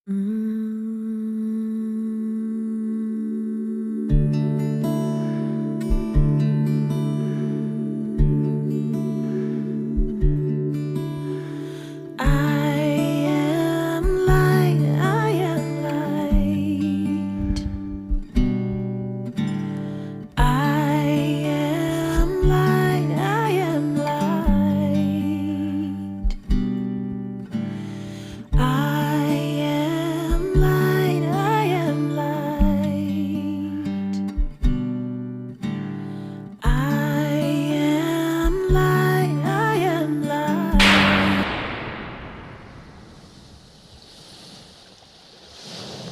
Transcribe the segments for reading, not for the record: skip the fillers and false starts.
I am light, I am light. I am light, I am light. I am light, I am light. I am light, I am light.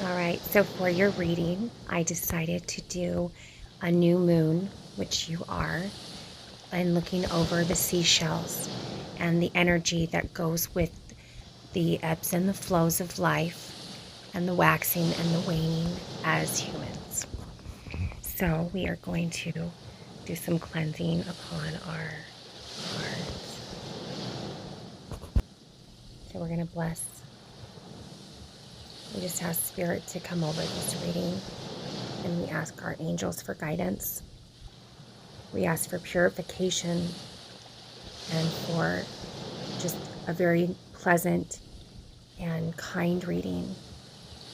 All right, so for your reading, I decided to do a new moon, which you are, and looking over the seashells and the energy that goes with the ebbs and the flows of life and the waxing and the waning as humans. So we are going to do some cleansing upon our hearts. So we're going to bless. We just ask Spirit to come over this reading, and we ask our angels for guidance. We ask for purification and for just a very pleasant and kind reading,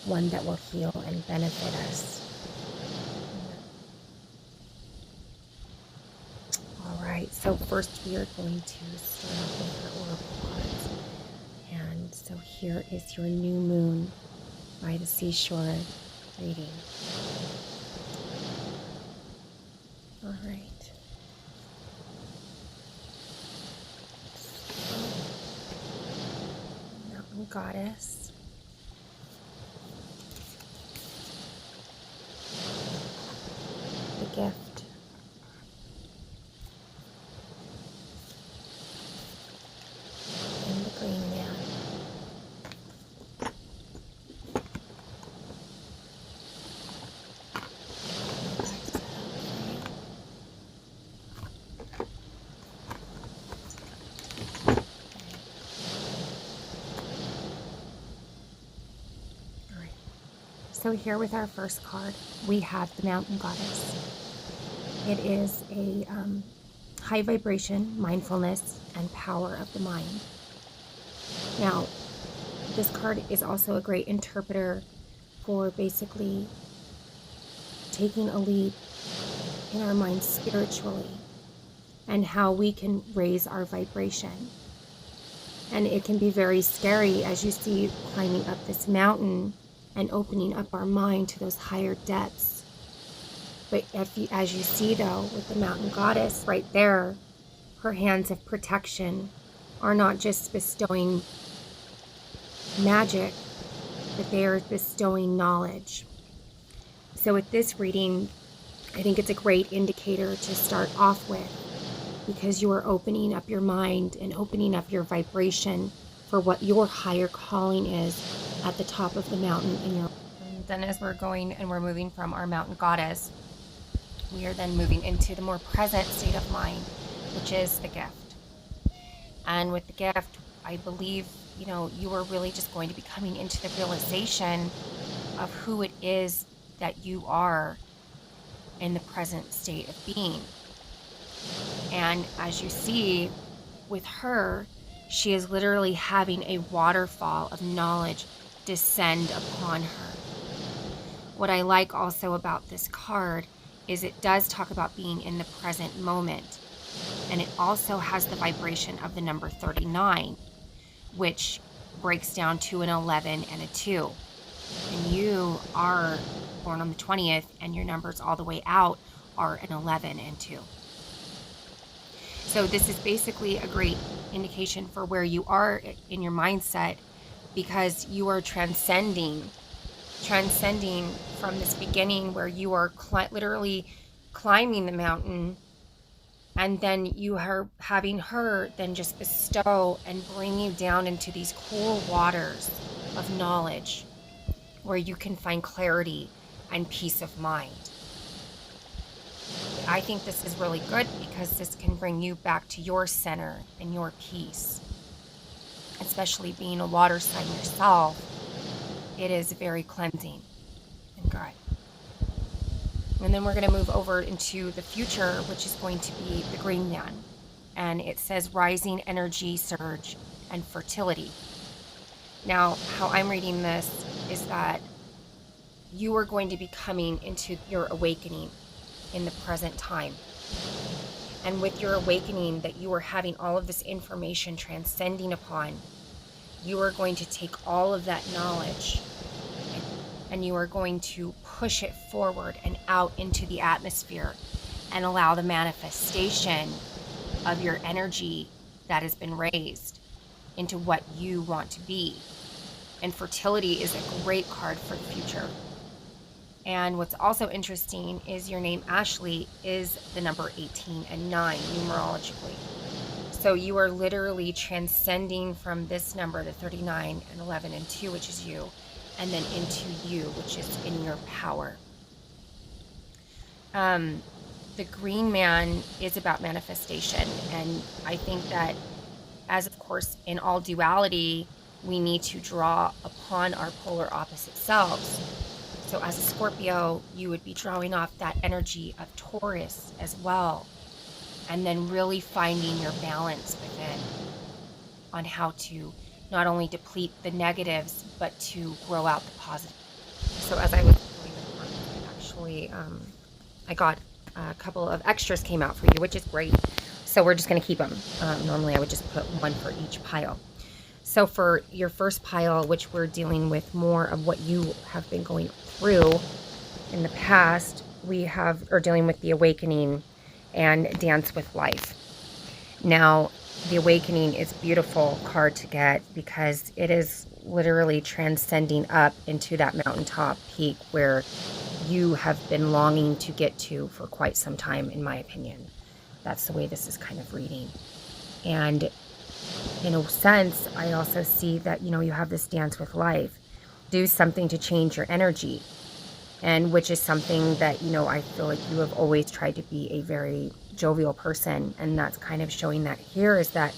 one that will heal and benefit us. All right, so first we are going to start off with our oracle cards. And so here is your new moon by the seashore reading. All right. Mountain Goddess. The Gift. And the Green Man. So here with our first card, we have the Mountain Goddess. It is a high vibration, mindfulness, and power of the mind. Now, this card is also a great interpreter for basically taking a lead in our mind spiritually and how we can raise our vibration. And it can be very scary as you see climbing up this mountain and opening up our mind to those higher depths. But as you see though, with the Mountain Goddess right there, her hands of protection are not just bestowing magic, but they are bestowing knowledge. So with this reading, I think it's a great indicator to start off with, because you are opening up your mind and opening up your vibration for what your higher calling is at the top of the mountain in your. And then as we're going and we're moving from our Mountain Goddess, we are then moving into the more present state of mind, which is the Gift. And with the Gift, I believe, you are really just going to be coming into the realization of who it is that you are in the present state of being. And as you see with her, she is literally having a waterfall of knowledge descend upon her. What I like also about this card is it does talk about being in the present moment. And it also has the vibration of the number 39, which breaks down to an 11 and a 2. And you are born on the 20th, and your numbers all the way out are an 11 and 2. So this is basically a great indication for where you are in your mindset, because you are transcending from this beginning where you are literally climbing the mountain, and then you are having her then just bestow and bring you down into these cool waters of knowledge where you can find clarity and peace of mind. I think this is really good because this can bring you back to your center and your peace, especially being a water sign yourself. it is very cleansing and good. And then we're going to move over into the future, which is going to be the Green Man. And it says rising energy, surge, and fertility. Now, how I'm reading this is that you are going to be coming into your awakening in the present time. And with your awakening that you are having all of this information transcending upon, you are going to take all of that knowledge and you are going to push it forward and out into the atmosphere and allow the manifestation of your energy that has been raised into what you want to be. And fertility is a great card for the future. And what's also interesting is your name, Ashley, is the number 18 and 9 numerologically. So you are literally transcending from this number, the 39 and 11 and 2, which is you, and then into you, which is in your power. The Green Man is about manifestation. And I think that, as of course, in all duality, we need to draw upon our polar opposite selves. So as a Scorpio, you would be drawing off that energy of Taurus as well. And then really finding your balance within on how to not only deplete the negatives, but to grow out the positive. So as I was doing the work, actually, I got a couple of extras came out for you, which is great. So we're just going to keep them. Normally I would just put one for each pile. So for your first pile, which we're dealing with more of what you have been going through in the past, we are dealing with the awakening and dance with life. Now, the awakening is a beautiful card to get because it is literally transcending up into that mountaintop peak where you have been longing to get to for quite some time, in my opinion. That's the way this is kind of reading. And in a sense, I also see that, you have this dance with life. Do something to change your energy. And which is something that, I feel like you have always tried to be a very jovial person. And that's kind of showing that here is that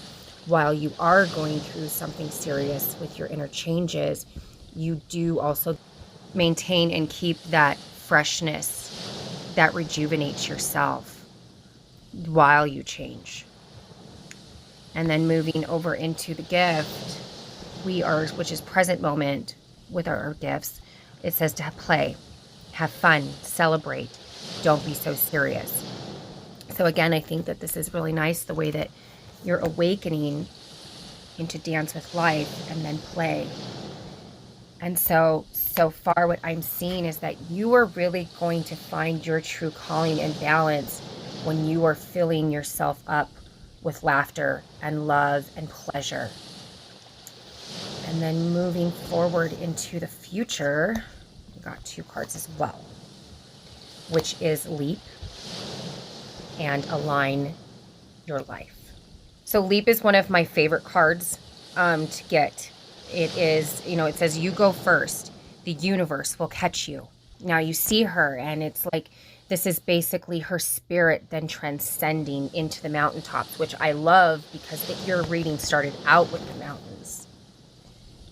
while you are going through something serious with your inner changes, you do also maintain and keep that freshness that rejuvenates yourself while you change. And then moving over into the gift, which is present moment with our gifts, it says to play, have fun, celebrate, don't be so serious. So again, I think that this is really nice, the way that you're awakening into dance with life and then play. And so far what I'm seeing is that you are really going to find your true calling and balance when you are filling yourself up with laughter and love and pleasure. And then moving forward into the future, we got 2 cards as well, which is leap and align your life. So leap is one of my favorite cards to get. It is, it says you go first. The universe will catch you. Now you see her and it's like, this is basically her spirit then transcending into the mountaintops, which I love because your reading started out with the mountains.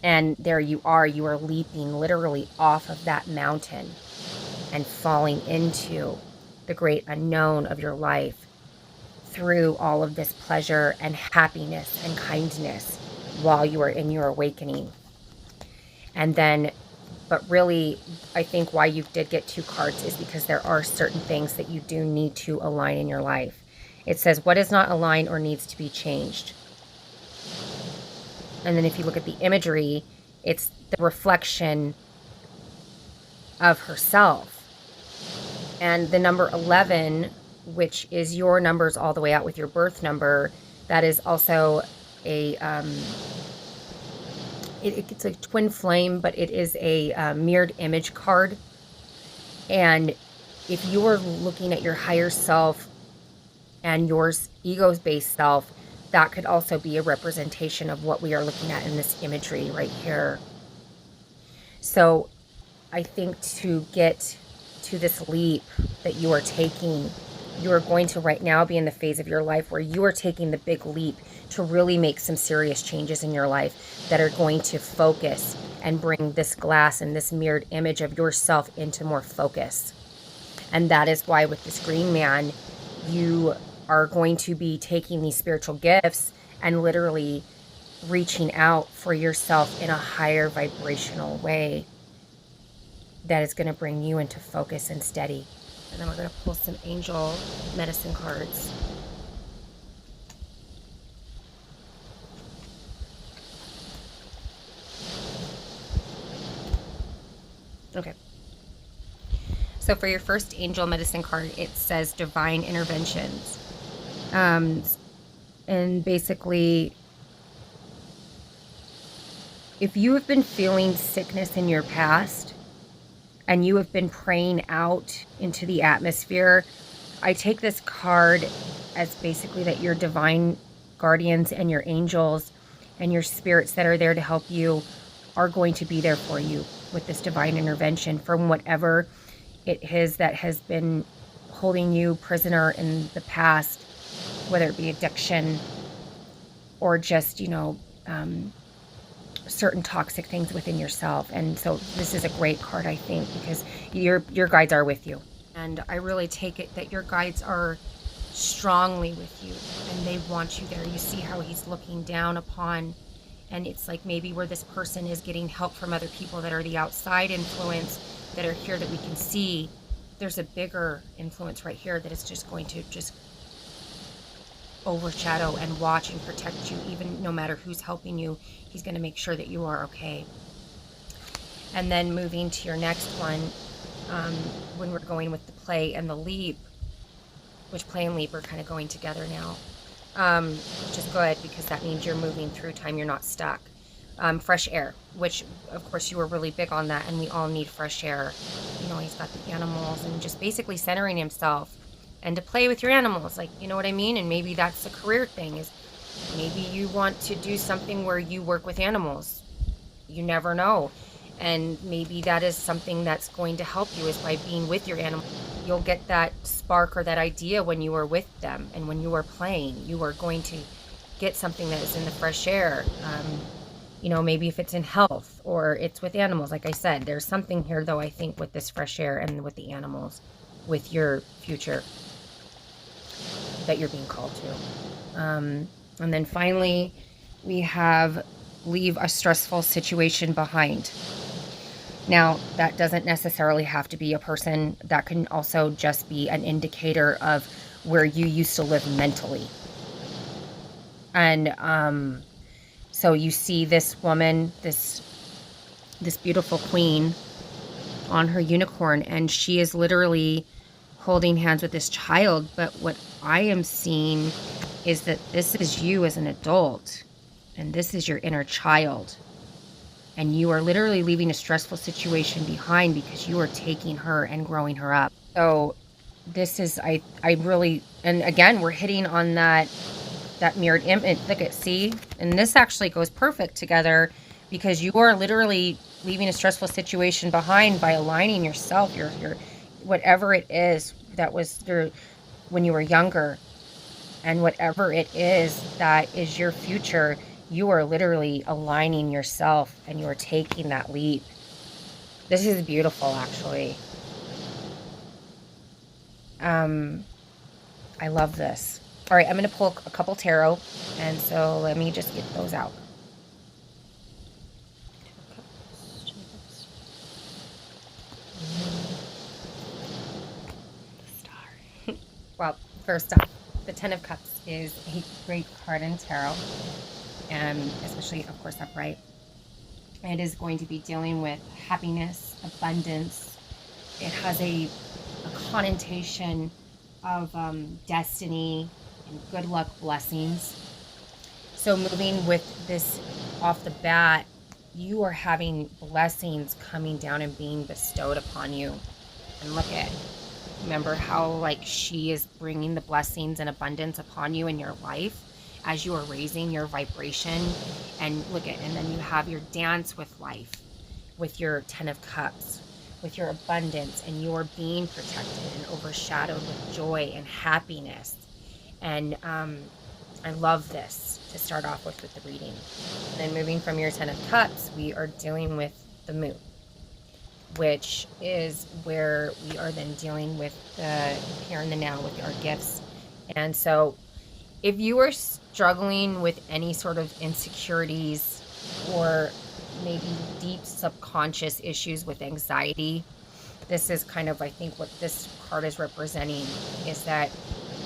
And there you are leaping literally off of that mountain and falling into the great unknown of your life through all of this pleasure and happiness and kindness while you are in your awakening. And then, but really, I think why you did get 2 cards is because there are certain things that you do need to align in your life. It says, what is not aligned or needs to be changed? And then if you look at the imagery, it's the reflection of herself. And the number 11, which is your numbers all the way out with your birth number, that is also a, it's a twin flame, but it is a mirrored image card. And if you're looking at your higher self and your ego-based self, that could also be a representation of what we are looking at in this imagery right here. So I think to get to this leap that you are taking, you are going to right now be in the phase of your life where you are taking the big leap to really make some serious changes in your life that are going to focus and bring this glass and this mirrored image of yourself into more focus. And that is why with this green man, you are going to be taking these spiritual gifts and literally reaching out for yourself in a higher vibrational way that is going to bring you into focus and steady. And then we're going to pull some angel medicine cards. Okay. So for your first angel medicine card, it says divine interventions. And basically, if you have been feeling sickness in your past and you have been praying out into the atmosphere, I take this card as basically that your divine guardians and your angels and your spirits that are there to help you are going to be there for you with this divine intervention from whatever it is that has been holding you prisoner in the past, whether it be addiction or just, certain toxic things within yourself. And so this is a great card, I think, because your guides are with you. And I really take it that your guides are strongly with you and they want you there. You see how he's looking down upon, and it's like maybe where this person is getting help from other people that are the outside influence that are here that we can see. There's a bigger influence right here that is just going to just overshadow and watch and protect you. Even no matter who's helping you, he's going to make sure that you are okay. And then moving to your next one, when we're going with the play and the leap, which play and leap are kind of going together now, which is good because that means you're moving through time, you're not stuck. Fresh air, which of course you were really big on that, and we all need fresh air. He's got the animals and just basically centering himself and to play with your animals, like, you know what I mean? And maybe that's a career thing, is maybe you want to do something where you work with animals. You never know. And maybe that is something that's going to help you, is by being with your animal. You'll get that spark or that idea when you are with them, and when you are playing, you are going to get something that is in the fresh air. Maybe if it's in health or it's with animals, like I said, there's something here though, I think, with this fresh air and with the animals, with your future that you're being called to. And then finally, we have leave a stressful situation behind. Now, that doesn't necessarily have to be a person. That can also just be an indicator of where you used to live mentally. And so you see this woman, this beautiful queen on her unicorn, and she is literally holding hands with this child. But what I am seeing is that this is you as an adult, and this is your inner child. And you are literally leaving a stressful situation behind because you are taking her and growing her up. So this is, I really, and again, we're hitting on that mirrored image. Look at, see? And this actually goes perfect together because you are literally leaving a stressful situation behind by aligning yourself, your whatever it is that was there when you were younger, and whatever it is that is your future, you are literally aligning yourself and you are taking that leap. This is beautiful, actually. I love this. All right, I'm going to pull a couple tarot, and so let me just get those out. Well, first up, the Ten of Cups is a great card in tarot, and especially, of course, upright. It is going to be dealing with happiness, abundance. It has a connotation of destiny and good luck, blessings. So moving with this off the bat, you are having blessings coming down and being bestowed upon you. And look at, remember how like she is bringing the blessings and abundance upon you in your life as you are raising your vibration. And look at, and then you have your dance with life, with your Ten of Cups, with your abundance, and you are being protected and overshadowed with joy and happiness. And I love this to start off with the reading. And then moving from your 10 of Cups, we are dealing with the Moon, which is where we are then dealing with the here and the now with our gifts. And so if you are struggling with any sort of insecurities or maybe deep subconscious issues with anxiety, this is kind of, I think, what this card is representing, is that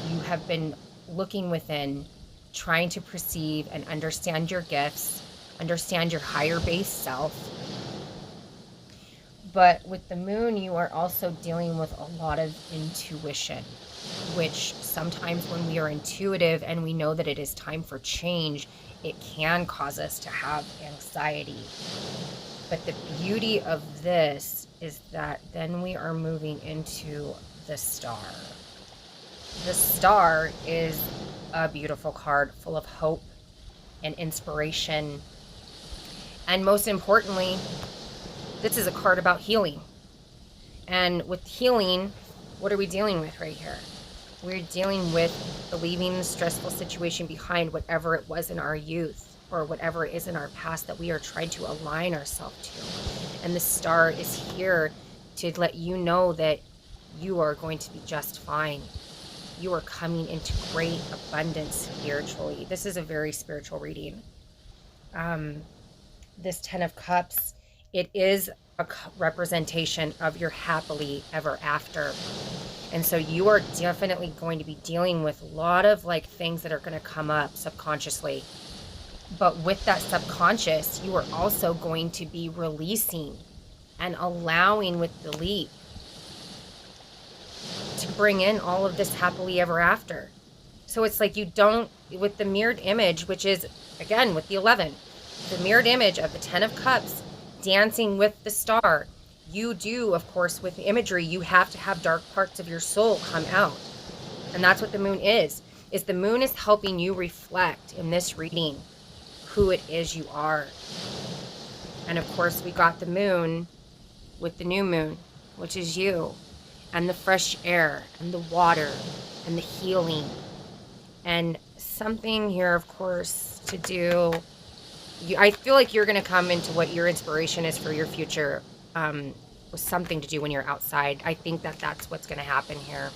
you have been looking within, trying to perceive and understand your gifts, understand your higher base self. But with the Moon, you are also dealing with a lot of intuition, which sometimes when we are intuitive and we know that it is time for change, it can cause us to have anxiety. But the beauty of this is that then we are moving into the Star. The Star is a beautiful card full of hope and inspiration. And most importantly, this is a card about healing. And with healing, what are we dealing with right here? We're dealing with leaving the stressful situation behind, whatever it was in our youth or whatever it is in our past that we are trying to align ourselves to. And the Star is here to let you know that you are going to be just fine. You are coming into great abundance spiritually. This is a very spiritual reading. This 10 of Cups, it is a representation of your happily ever after. And so you are definitely going to be dealing with a lot of like things that are going to come up subconsciously. But with that subconscious, you are also going to be releasing and allowing with the leap to bring in all of this happily ever after. So it's like you don't, with the mirrored image, which is, again, with the 11, the mirrored image of the 10 of Cups dancing with the Star, you do, of course, with the imagery, you have to have dark parts of your soul come out. And that's what the Moon is the Moon is helping you reflect in this reading who it is you are. And of course, we got the Moon with the new moon, which is you, and the fresh air and the water and the healing. And something here, of course, to do, I feel like you're going to come into what your inspiration is for your future with something to do when you're outside. I think that that's what's going to happen here.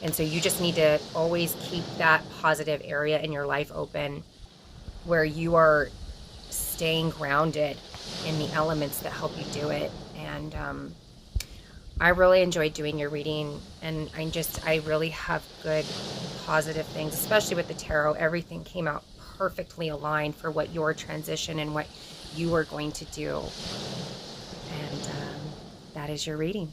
And so you just need to always keep that positive area in your life open where you are staying grounded in the elements that help you do it. And I really enjoyed doing your reading, and I really have good positive things, especially with the tarot. Everything came out perfectly aligned for what your transition and what you are going to do. And that is your reading.